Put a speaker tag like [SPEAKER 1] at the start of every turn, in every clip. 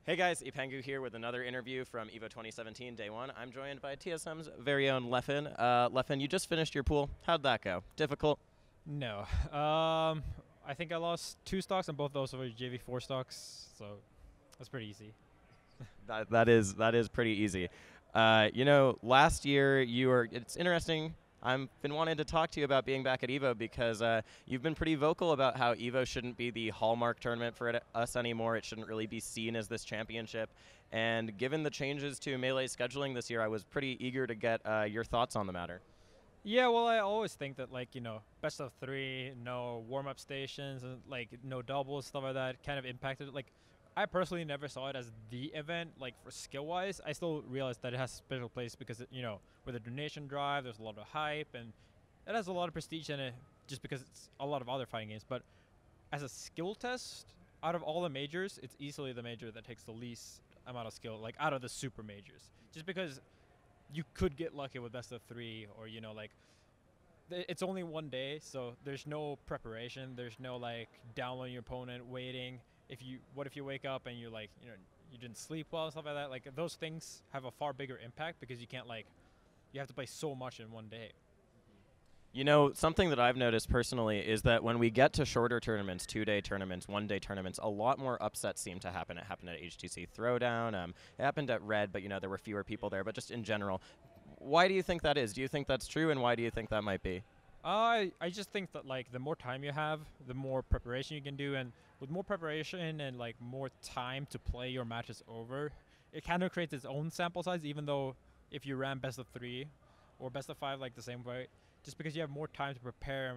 [SPEAKER 1] Hey guys, Epengu here with another interview from EVO 2017, Day 1. I'm joined by TSM's very own Leffen. Leffen, you just finished your pool. How'd that go? Difficult?
[SPEAKER 2] No. I think I lost 2 stocks, and both those were JV4 stocks, so that's pretty easy.
[SPEAKER 1] That is pretty easy. Last year it's interesting. I've been wanting to talk to you about being back at EVO because you've been pretty vocal about how EVO shouldn't be the hallmark tournament for us anymore. It shouldn't really be seen as this championship. And given the changes to Melee scheduling this year, I was pretty eager to get your thoughts on the matter.
[SPEAKER 2] Yeah, well, I always think that, best of 3, no warm-up stations, and, no doubles, stuff like that kind of impacted it. I personally never saw it as the event, for skill-wise. I still realize that it has a special place because, with the donation drive, there's a lot of hype, and it has a lot of prestige in it just because it's a lot of other fighting games. But as a skill test, out of all the majors, it's easily the major that takes the least amount of skill, out of the super majors. Just because you could get lucky with best of 3, or, it's only one day, so there's no preparation. There's no, downloading your opponent, waiting. What if you wake up and you didn't sleep well and stuff like that? Those things have a far bigger impact because you can't you have to play so much in one day.
[SPEAKER 1] You know, something that I've noticed personally is that when we get to shorter tournaments, 2-day tournaments, 1-day tournaments, a lot more upsets seem to happen. It happened at HTC Throwdown. It happened at Red, but, there were fewer people there. But just in general, why do you think that is? Do you think that's true, and why do you think that might be?
[SPEAKER 2] I just think that, the more time you have, the more preparation you can do. And with more preparation and, more time to play your matches over, it kind of creates its own sample size, even though if you ran best of 3 or best of 5, the same way, just because you have more time to prepare,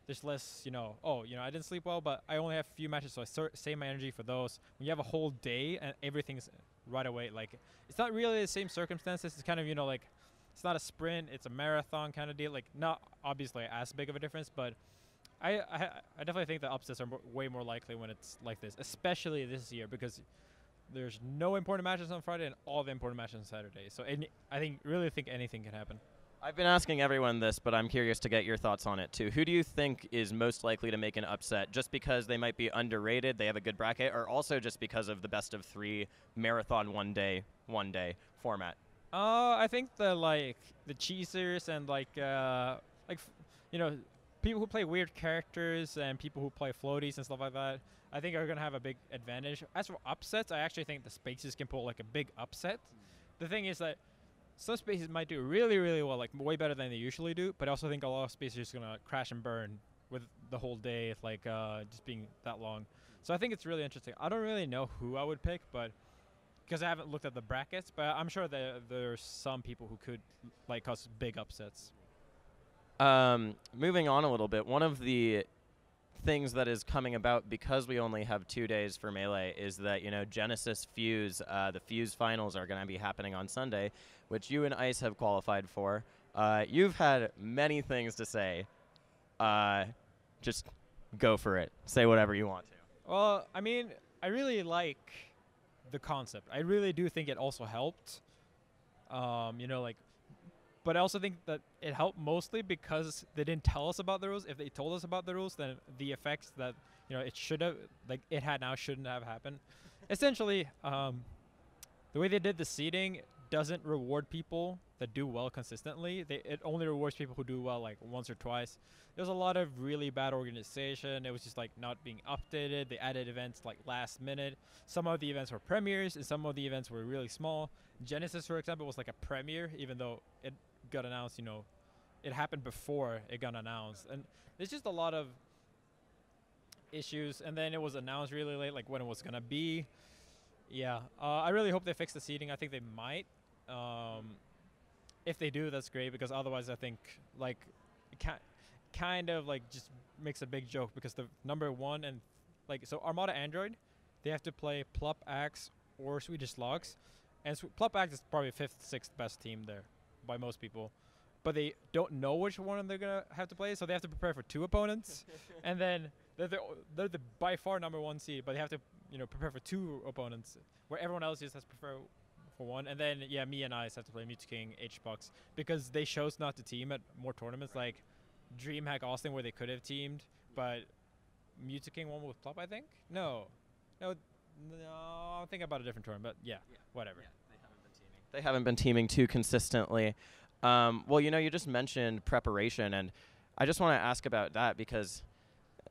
[SPEAKER 2] there's less, I didn't sleep well, but I only have a few matches, so I save my energy for those. When you have a whole day and everything's right away, it's not really the same circumstances. It's kind of, it's not a sprint, it's a marathon kind of deal. Not obviously as big of a difference, but I definitely think the upsets are way more likely when it's like this, especially this year, because there's no important matches on Friday and all the important matches on Saturday. So I really think anything can happen.
[SPEAKER 1] I've been asking everyone this, but I'm curious to get your thoughts on it, too. Who do you think is most likely to make an upset, just because they might be underrated, they have a good bracket, or also just because of the best of 3 marathon one-day format?
[SPEAKER 2] I think the cheesers and people who play weird characters and people who play floaties and stuff like that, I think are gonna have a big advantage. As for upsets, I actually think the spaces can pull a big upset. The thing is that some spaces might do really, really well, way better than they usually do. But I also think a lot of spaces are just gonna crash and burn with the whole day, just being that long. So I think it's really interesting. I don't really know who I would pick, but because I haven't looked at the brackets, but I'm sure that there's some people who could cause big upsets.
[SPEAKER 1] Moving on a little bit, one of the things that is coming about because we only have 2 days for Melee is that, Genesis Fuse, the Fuse finals are going to be happening on Sunday, which you and Ice have qualified for. You've had many things to say. Just go for it. Say whatever you want to.
[SPEAKER 2] Well, I mean, I really like the concept. I really do think it also helped. But I also think that it helped mostly because they didn't tell us about the rules. If they told us about the rules, then the effects that it should have, it had now, shouldn't have happened. Essentially, the way they did the seeding doesn't reward people that do well consistently. It only rewards people who do well once or twice. There's a lot of really bad organization. It was just not being updated. They added events last minute. Some of the events were premieres, and some of the events were really small. Genesis, for example, was a premiere, even though it got announced, it happened before it got announced. And there's just a lot of issues. And then it was announced really late, when it was going to be. Yeah, I really hope they fix the seating. I think they might. If they do, that's great, because otherwise I think it kind of just makes a big joke, because the number 1 and so Armada Android, they have to play Plup Axe or Swedish Logs, and Plup Axe is probably 5th, 6th best team there by most people, but they don't know which one they're gonna have to play, so they have to prepare for 2 opponents, and then they're the by far number 1 seed, but they have to prepare for 2 opponents, where everyone else just has to prepare for 1. And then me and Ice have to play Mewtwo HBox, because they chose not to team at more tournaments like DreamHack Austin, where they could have teamed, but Mewtwo won with Plup, I think. No, No, I'm thinking about a different tournament, but yeah, whatever.
[SPEAKER 1] They haven't been teaming too consistently. Well, you just mentioned preparation, and I just want to ask about that because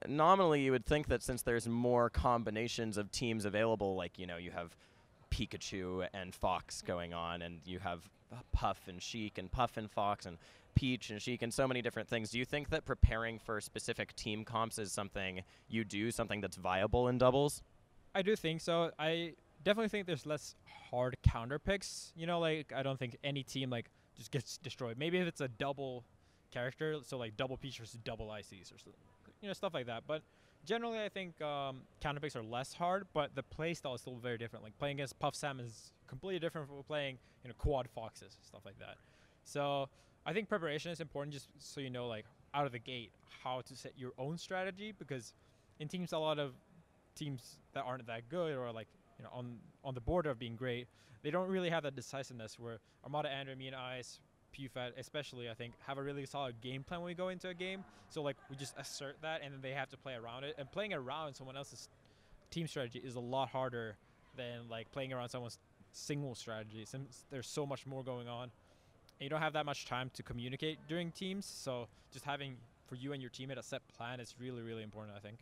[SPEAKER 1] nominally you would think that since there's more combinations of teams available, like, you have Pikachu and Fox going on, and you have Puff and Sheik and Puff and Fox and Peach and Sheik and so many different things. Do you think that preparing for specific team comps is something you do, something that's viable in doubles?
[SPEAKER 2] I do think so. I definitely think there's less hard counter picks. Like I don't think any team like just gets destroyed. Maybe if it's a double character, so like double Peach versus double ICs or stuff like that. But generally, I think counter picks are less hard, but the play style is still very different. Like playing against Puff Sam is completely different from playing quad Foxes, stuff like that. So I think preparation is important, just so you know, like out of the gate, how to set your own strategy, because in teams, a lot of teams that aren't that good or like on the border of being great, they don't really have that decisiveness. Where Armada, Andrew, me, and Ice, PewFat especially, I think, have a really solid game plan when we go into a game. So like we just assert that, and then they have to play around it. And playing around someone else's team strategy is a lot harder than like playing around someone's single strategy, since there's so much more going on. And you don't have that much time to communicate during teams. So just having for you and your teammate a set plan is really, really important, I think.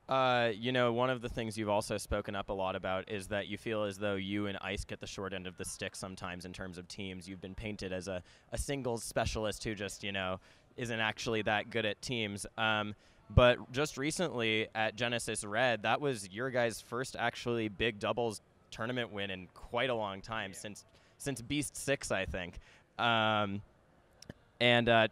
[SPEAKER 1] One of the things you've also spoken up a lot about is that you feel as though you and Ice get the short end of the stick sometimes in terms of teams. You've been painted as a singles specialist who just, isn't actually that good at teams. But just recently at Genesis Red, that was your guys' first actually big doubles tournament win in quite a long time, since Beast 6, I think. And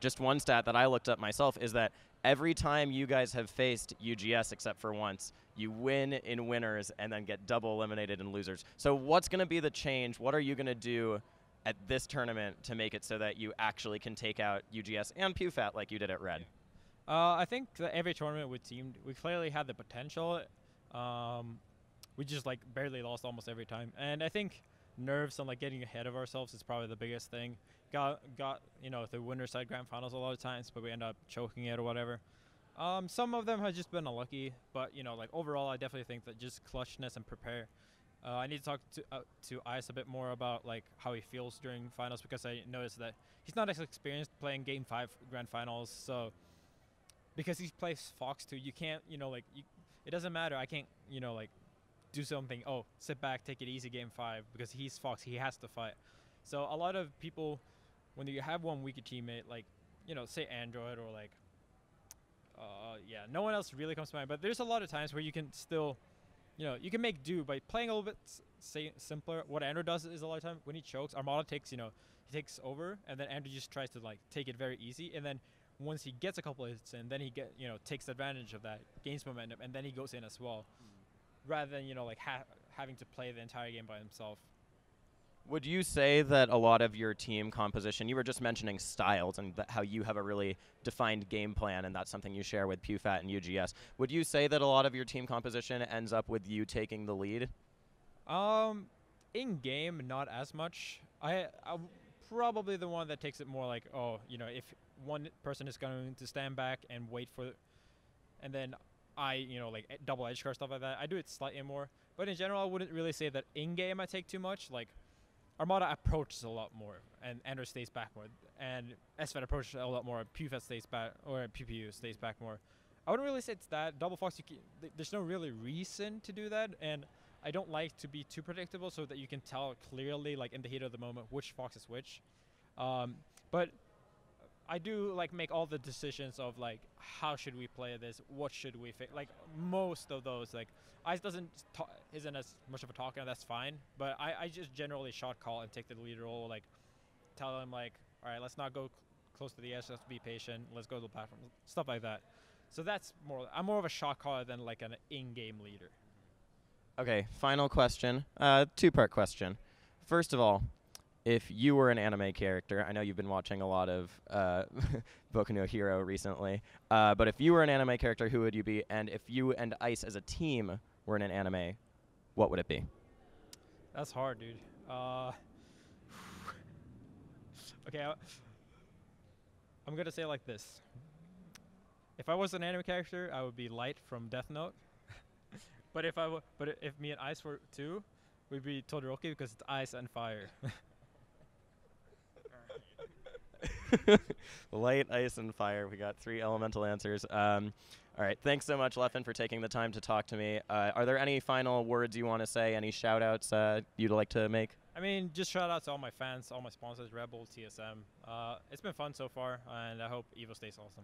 [SPEAKER 1] just one stat that I looked up myself is that every time you guys have faced UGS, except for once, you win in winners and then get double eliminated in losers. So what's going to be the change? What are you going to do at this tournament to make it so that you actually can take out UGS and PewFat like you did at Red?
[SPEAKER 2] I think that every tournament we clearly had the potential. We just like barely lost almost every time. And I think nerves and like getting ahead of ourselves is probably the biggest thing. Got the winner side grand finals a lot of times, but we end up choking it or whatever. Some of them have just been unlucky, but like overall, I definitely think that just clutchness and prepare. I need to talk to Ice a bit more about like how he feels during finals, because I noticed that he's not as experienced playing Game 5 grand finals. So because he plays Fox too, you can't it doesn't matter. I can't like do something. Oh, sit back, take it easy, Game 5, because he's Fox. He has to fight. So a lot of people, when you have one weaker teammate, like, say Android or like, no one else really comes to mind. But there's a lot of times where you can still, you can make do by playing a little bit simpler. What Android does is a lot of time when he chokes, Armada takes, he takes over, and then Android just tries to like take it very easy. And then once he gets a couple of hits in, then he takes advantage of that, gains momentum, and then he goes in as well, rather than like having to play the entire game by himself.
[SPEAKER 1] Would you say that a lot of your team composition, you were just mentioning styles and how you have a really defined game plan, and that's something you share with PewFat and UGS. Would you say that a lot of your team composition ends up with you taking the lead?
[SPEAKER 2] In game, not as much. I'm probably the one that takes it more like, if one person is going to stand back and wait for, and then I, like double edge card, stuff like that, I do it slightly more. But in general, I wouldn't really say that in game I take too much. Like, Armada approaches a lot more, and Ender stays back more, and SFAT approaches a lot more, PewFat stays back, or PPU stays back more. I wouldn't really say it's that. Double Fox, there's no really reason to do that, and I don't like to be too predictable so that you can tell clearly, like in the heat of the moment, which Fox is which. But I do like make all the decisions of like how should we play this, what should we fix. Like most of those, like Ice isn't as much of a talker, and that's fine. But I just generally shot call and take the lead role. Like tell him like, all right, let's not go close to the edge. Let's be patient. Let's go to the platform. Stuff like that. So that's more. I'm more of a shot caller than like an in-game leader.
[SPEAKER 1] Okay, final question. Two-part question. First of all, if you were an anime character, I know you've been watching a lot of Boku no Hero recently, but if you were an anime character, who would you be? And if you and Ice as a team were in an anime, what would it be?
[SPEAKER 2] That's hard, dude. Okay, I'm going to say it like this. If I was an anime character, I would be Light from Death Note. But if me and Ice were two, we'd be Todoroki because it's ice and fire.
[SPEAKER 1] Light, ice, and fire. We got 3 elemental answers. All right. Thanks so much, Leffen, for taking the time to talk to me. Are there any final words you want to say? Any shout-outs you'd like to make?
[SPEAKER 2] I mean, just shout out to all my fans, all my sponsors, Rebel, TSM. It's been fun so far, and I hope EVO stays awesome.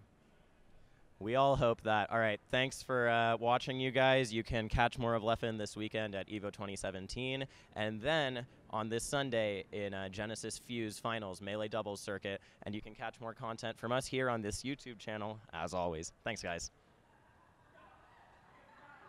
[SPEAKER 1] We all hope that. All right. Thanks for watching, you guys. You can catch more of Leffen this weekend at EVO 2017. And then on this Sunday in Genesis Fuse Finals Melee Doubles Circuit. And you can catch more content from us here on this YouTube channel, as always. Thanks, guys.